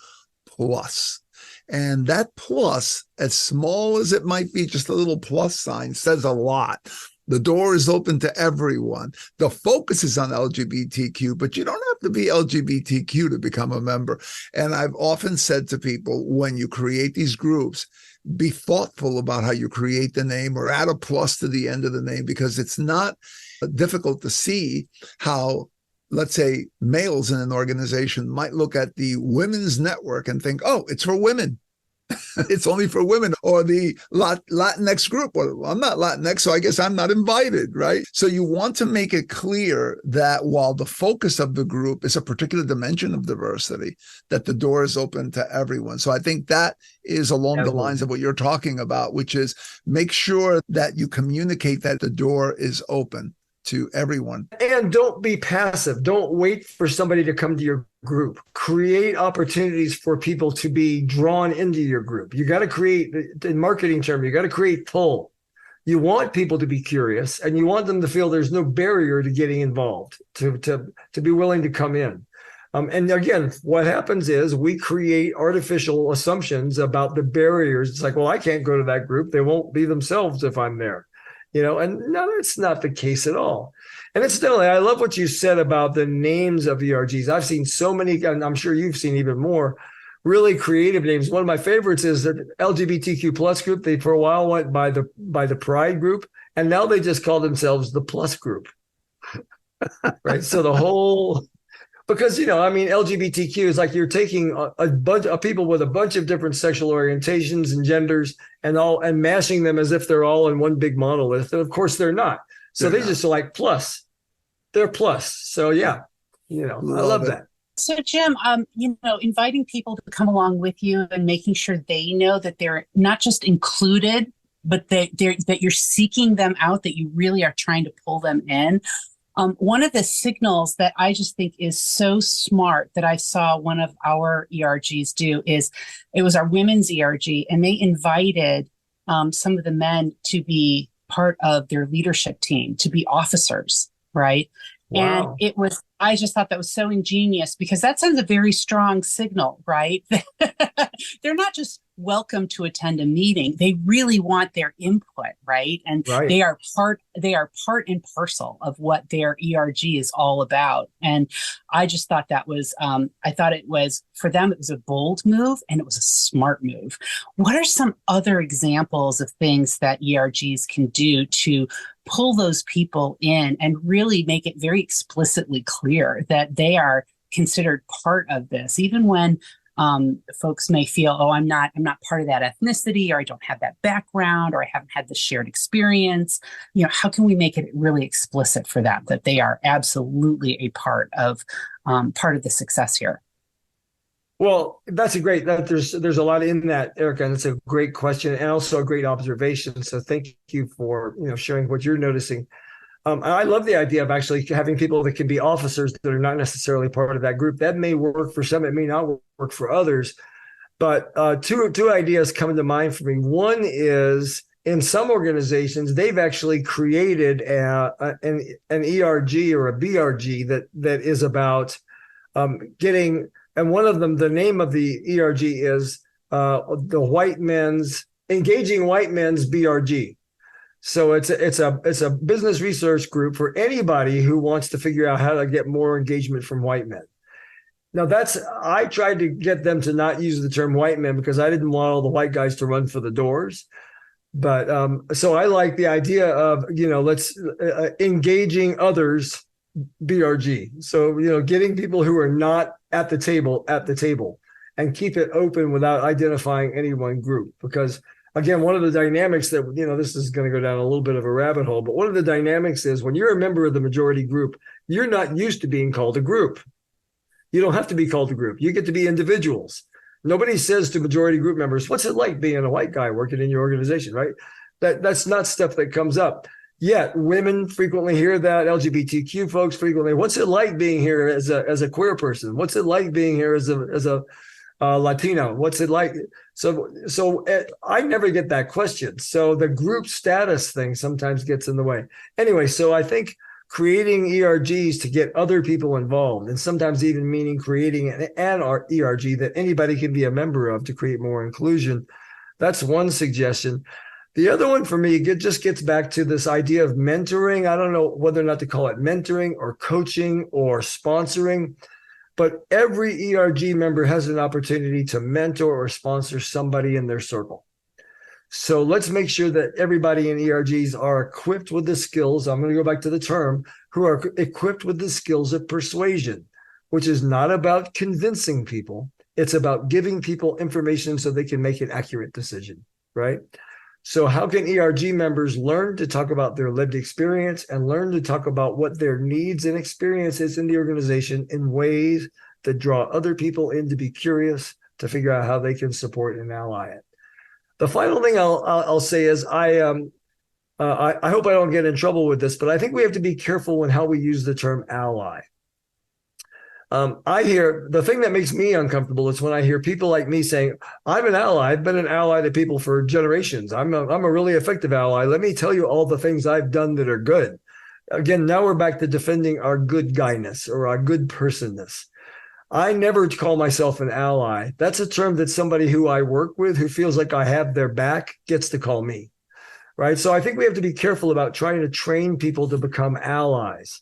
plus. And that plus, as small as it might be, just a little plus sign, says a lot. The door is open to everyone. The focus is on LGBTQ, but you don't have to be LGBTQ to become a member. And I've often said to people, when you create these groups, be thoughtful about how you create the name or add a plus to the end of the name, because it's not difficult to see how, let's say, males in an organization might look at the women's network and think, oh, it's for women. It's only for women, or the Latinx group. Well, I'm not Latinx, so I guess I'm not invited, right? So you want to make it clear that while the focus of the group is a particular dimension of diversity, that the door is open to everyone. So I think that is along the lines of what you're talking about, which is make sure that you communicate that the door is open to everyone. And don't be passive. Don't wait for somebody to come to your group. Create opportunities for people to be drawn into your group. You got to create, in marketing term, you got to create pull. You want people to be curious, and you want them to feel there's no barrier to getting involved, to be willing to come in. And again, what happens is we create artificial assumptions about the barriers. It's like, well, I can't go to that group. They won't be themselves if I'm there. And no, that's not the case at all. And incidentally, I love what you said about the names of ERGs. I've seen so many, and I'm sure you've seen even more, really creative names. One of my favorites is the LGBTQ plus group. They for a while went by the Pride group, and now they just call themselves the Plus group. Right? So the whole Because, I mean, LGBTQ is like you're taking a bunch of people with a bunch of different sexual orientations and genders and mashing them as if they're all in one big monolith. And of course they're not. So they just are like plus. They're plus. So yeah, I love that. So Jim, inviting people to come along with you and making sure they know that they're not just included, but that you're seeking them out, that you really are trying to pull them in. One of the signals that I just think is so smart that I saw one of our ERGs do is it was our women's ERG, and they invited some of the men to be part of their leadership team, to be officers, right? Wow. And I just thought that was so ingenious, because that sends a very strong signal, right? They're not just welcome to attend a meeting. They really want their input, right? And they are part and parcel of what their ERG is all about. And I just thought that was, for them, it was a bold move and it was a smart move. What are some other examples of things that ERGs can do to pull those people in and really make it very explicitly clear that they are considered part of this, even when folks may feel, I'm not part of that ethnicity, or I don't have that background, or I haven't had the shared experience. How can we make it really explicit for them that they are absolutely a part of the success here? Well, there's a lot in that, Erica, and it's a great question and also a great observation. So thank you for sharing what you're noticing. I love the idea of actually having people that can be officers that are not necessarily part of that group. That may work for some, it may not work for others. But two ideas come to mind for me. One is, in some organizations, they've actually created an ERG or a BRG that is about getting, and one of them, the name of the ERG is Engaging White Men's BRG. So it's a business research group for anybody who wants to figure out how to get more engagement from white men. Now I tried to get them to not use the term white men because I didn't want all the white guys to run for the doors. But so I like the idea of, let's engaging others BRG. So, getting people who are not at the table and keep it open without identifying any one group. Because again, one of the dynamics that, this is going to go down a little bit of a rabbit hole, but one of the dynamics is when you're a member of the majority group, you're not used to being called a group. You don't have to be called a group. You get to be individuals. Nobody says to majority group members, what's it like being a white guy working in your organization, right? That's not stuff that comes up. Yet women frequently hear that, LGBTQ folks frequently, what's it like being here as a queer person? What's it like being here as a Latino? What's it like? So I never get that question. So the group status thing sometimes gets in the way. Anyway, so I think creating ERGs to get other people involved, and sometimes even meaning creating an ERG that anybody can be a member of to create more inclusion. That's one suggestion. The other one for me, it just gets back to this idea of mentoring. I don't know whether or not to call it mentoring or coaching or sponsoring, but every ERG member has an opportunity to mentor or sponsor somebody in their circle. So let's make sure that everybody in ERGs are equipped with the skills, I'm going to go back to the term, who are equipped with the skills of persuasion, which is not about convincing people. It's about giving people information so they can make an accurate decision, right? So how can ERG members learn to talk about their lived experience and learn to talk about what their needs and experiences in the organization in ways that draw other people in to be curious, to figure out how they can support and ally it? The final thing I'll say is I hope I don't get in trouble with this, but I think we have to be careful in how we use the term ally. I hear the thing that makes me uncomfortable is when I hear people like me saying, I'm an ally. I've been an ally to people for generations. I'm a really effective ally. Let me tell you all the things I've done that are good. Again, now we're back to defending our good guyness or our good personness. I never call myself an ally. That's a term that somebody who I work with who feels like I have their back gets to call me, right? So I think we have to be careful about trying to train people to become allies.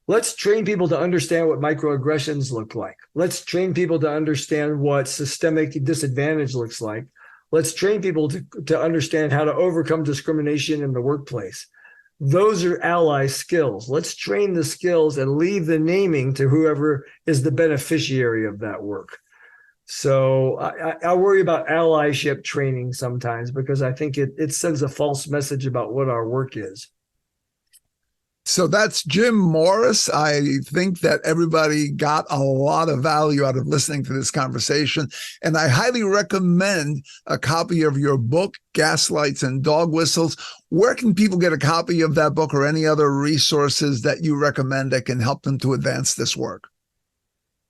Let's train people to understand what microaggressions look like. Let's train people to understand what systemic disadvantage looks like. Let's train people to understand how to overcome discrimination in the workplace. Those are ally skills. Let's train the skills and leave the naming to whoever is the beneficiary of that work. So I worry about allyship training sometimes because I think it sends a false message about what our work is. So that's Jim Morris. I think that everybody got a lot of value out of listening to this conversation. And I highly recommend a copy of your book, Gaslights and Dog Whistles. Where can people get a copy of that book or any other resources that you recommend that can help them to advance this work?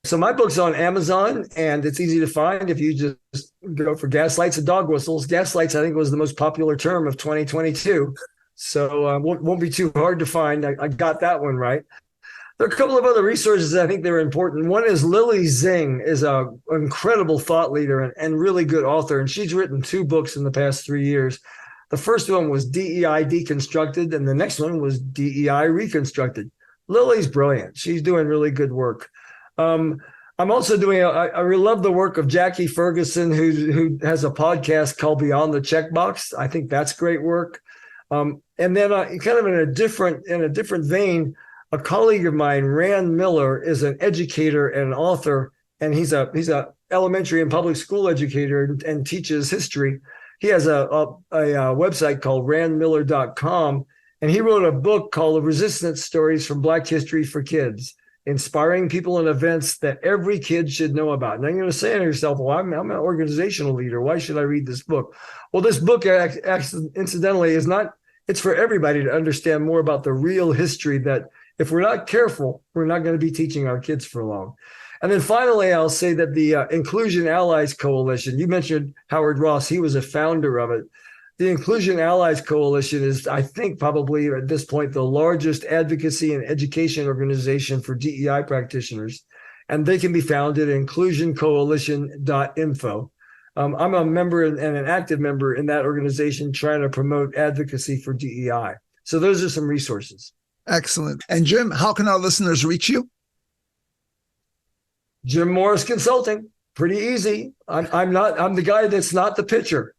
So my book's on Amazon, and it's easy to find if you just go for Gaslights and Dog Whistles. Gaslights, I think, was the most popular term of 2022. So won't be too hard to find. I got that one right. There are a couple of other resources I think they're important. One is Lily Zing is an incredible thought leader and really good author, and she's written 2 books in the past 3 years. The first one was DEI Deconstructed, and the next one was DEI Reconstructed. Lily's brilliant. She's doing really good work. I'm also doing, I really love the work of Jackie Ferguson, who has a podcast called Beyond the Checkbox. I think that's great work. And then kind of in a different vein, a colleague of mine, Rand Miller, is an educator and an author, and he's a elementary and public school educator and teaches history. He has a website called randmiller.com, and he wrote a book called The Resistance Stories from Black History for Kids, inspiring people and events that every kid should know about. Now you're going to say to yourself, well, I'm an organizational leader. Why should I read this book? Well, this book incidentally is not, it's for everybody to understand more about the real history that if we're not careful, we're not going to be teaching our kids for long. And then finally, I'll say that the Inclusion Allies Coalition, you mentioned Howard Ross, he was a founder of it. The Inclusion Allies Coalition is, I think, probably at this point, the largest advocacy and education organization for DEI practitioners. And they can be found at inclusioncoalition.info. I'm a member and an active member in that organization trying to promote advocacy for DEI. So those are some resources. Excellent. And Jim, how can our listeners reach you? Jim Morris Consulting. Pretty easy. I'm the guy that's not the pitcher.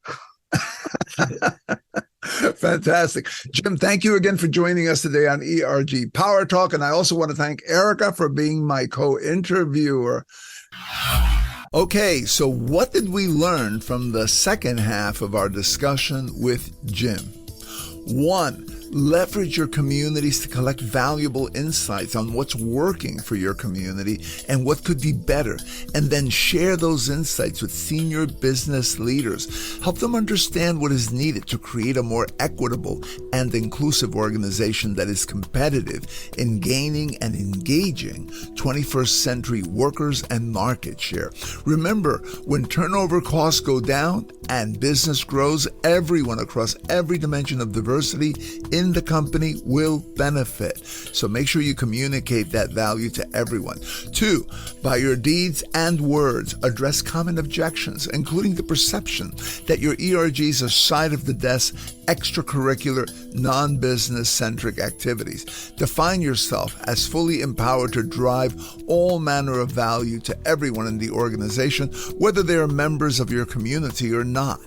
Fantastic. Jim, thank you again for joining us today on ERG Power Talk. And I also want to thank Erica for being my co-interviewer. Okay, so what did we learn from the second half of our discussion with Jim? 1, leverage your communities to collect valuable insights on what's working for your community and what could be better, and then share those insights with senior business leaders. Help them understand what is needed to create a more equitable and inclusive organization that is competitive in gaining and engaging 21st century workers and market share. Remember, when turnover costs go down and business grows, everyone across every dimension of diversity in the company will benefit. So make sure you communicate that value to everyone. 2, by your deeds and words, address common objections, including the perception that your ERGs are side of the desk, extracurricular, non-business centric activities. Define yourself as fully empowered to drive all manner of value to everyone in the organization, whether they are members of your community or not.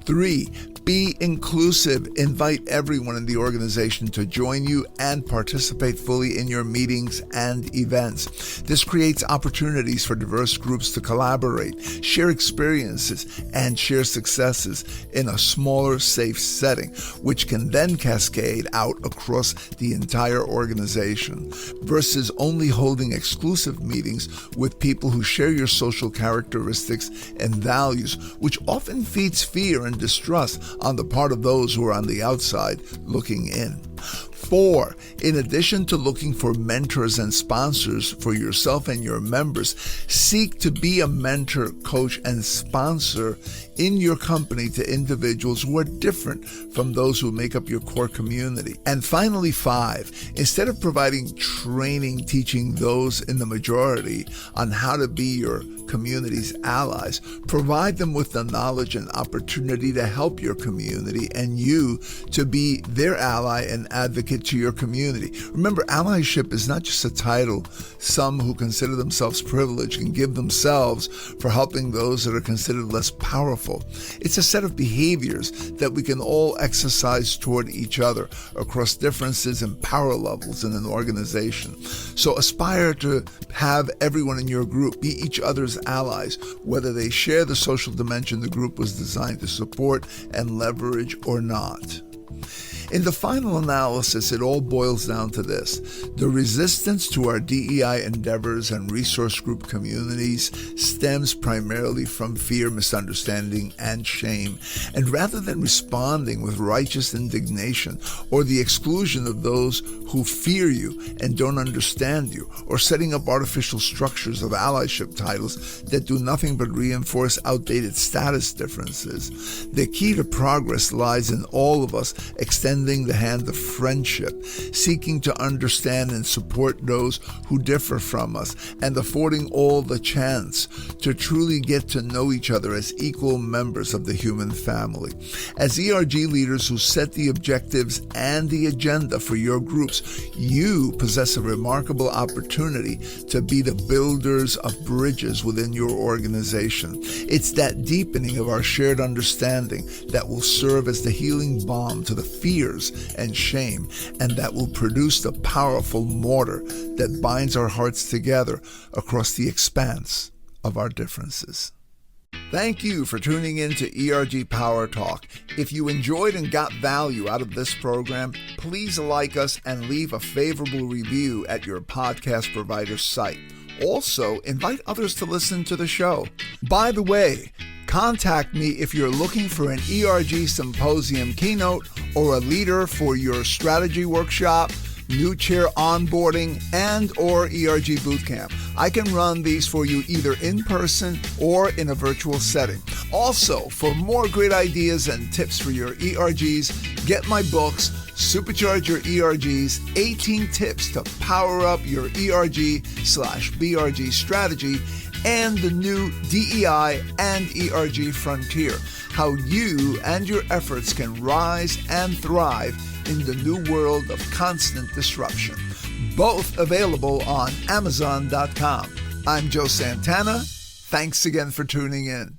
3, be inclusive. Invite everyone in the organization to join you and participate fully in your meetings and events. This creates opportunities for diverse groups to collaborate, share experiences, and share successes in a smaller, safe setting, which can then cascade out across the entire organization, versus only holding exclusive meetings with people who share your social characteristics and values, which often feeds fear and distrust on the part of those who are on the outside looking in. 4, in addition to looking for mentors and sponsors for yourself and your members, seek to be a mentor, coach, and sponsor in your company to individuals who are different from those who make up your core community. And finally, 5, instead of providing training teaching those in the majority on how to be your community's allies, provide them with the knowledge and opportunity to help your community and you to be their ally and advocate advocate to your community. Remember, allyship is not just a title some who consider themselves privileged can give themselves for helping those that are considered less powerful. It's a set of behaviors that we can all exercise toward each other across differences in power levels in an organization. So aspire to have everyone in your group be each other's allies, whether they share the social dimension the group was designed to support and leverage or not. In the final analysis, it all boils down to this. The resistance to our DEI endeavors and resource group communities stems primarily from fear, misunderstanding, and shame. And rather than responding with righteous indignation or the exclusion of those who fear you and don't understand you, or setting up artificial structures of allyship titles that do nothing but reinforce outdated status differences, the key to progress lies in all of us extending the hand of friendship, seeking to understand and support those who differ from us, and affording all the chance to truly get to know each other as equal members of the human family. As ERG leaders who set the objectives and the agenda for your groups, you possess a remarkable opportunity to be the builders of bridges within your organization. It's that deepening of our shared understanding that will serve as the healing balm to the fears and shame, and that will produce the powerful mortar that binds our hearts together across the expanse of our differences. Thank you for tuning in to ERG Power Talk. If you enjoyed and got value out of this program, please like us and leave a favorable review at your podcast provider's site. Also, invite others to listen to the show. By the way, contact me if you're looking for an ERG Symposium keynote or a leader for your strategy workshop, new chair onboarding, and or ERG bootcamp. I can run these for you either in person or in a virtual setting. Also, for more great ideas and tips for your ERGs, get my books, Supercharge Your ERGs, 18 Tips to Power Up Your ERG/BRG Strategy, and the new DEI and ERG Frontier, how you and your efforts can rise and thrive in the new world of constant disruption. Both available on Amazon.com. I'm Joe Santana. Thanks again for tuning in.